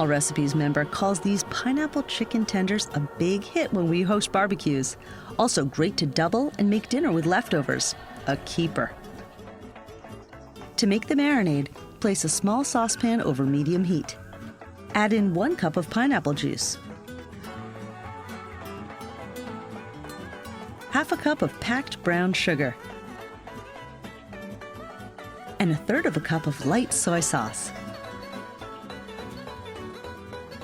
All Recipes member calls these pineapple chicken tenders a big hit when we host barbecues. Also great to double and make dinner with leftovers. A keeper. To make the marinade, place a small saucepan over medium heat. Add in 1 cup of pineapple juice, half a cup of packed brown sugar, and 1/3 cup of light soy sauce.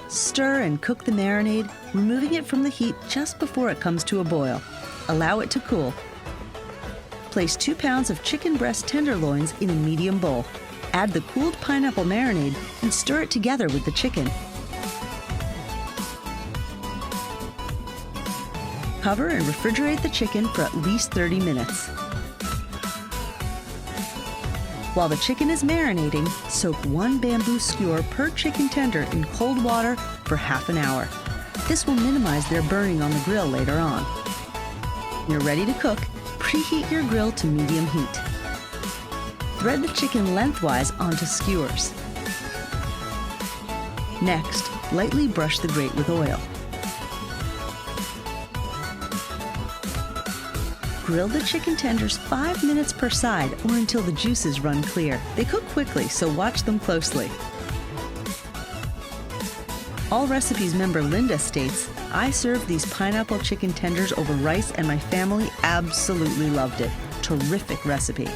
Stir and cook the marinade, removing it from the heat just before it comes to a boil. Allow it to cool. Place 2 pounds of chicken breast tenderloins in a medium bowl. Add the cooled pineapple marinade and stir it together with the chicken. Cover and refrigerate the chicken for at least 30 minutes. While the chicken is marinating, soak 1 bamboo skewer per chicken tender in cold water for half an hour. This will minimize their burning on the grill later on. When you're ready to cook, preheat your grill to medium heat. Thread the chicken lengthwise onto skewers. Next, lightly brush the grate with oil. Grill the chicken tenders 5 minutes per side or until the juices run clear. They cook quickly, so watch them closely. All Recipes member Linda states, "I served these pineapple chicken tenders over rice and my family absolutely loved it. Terrific recipe."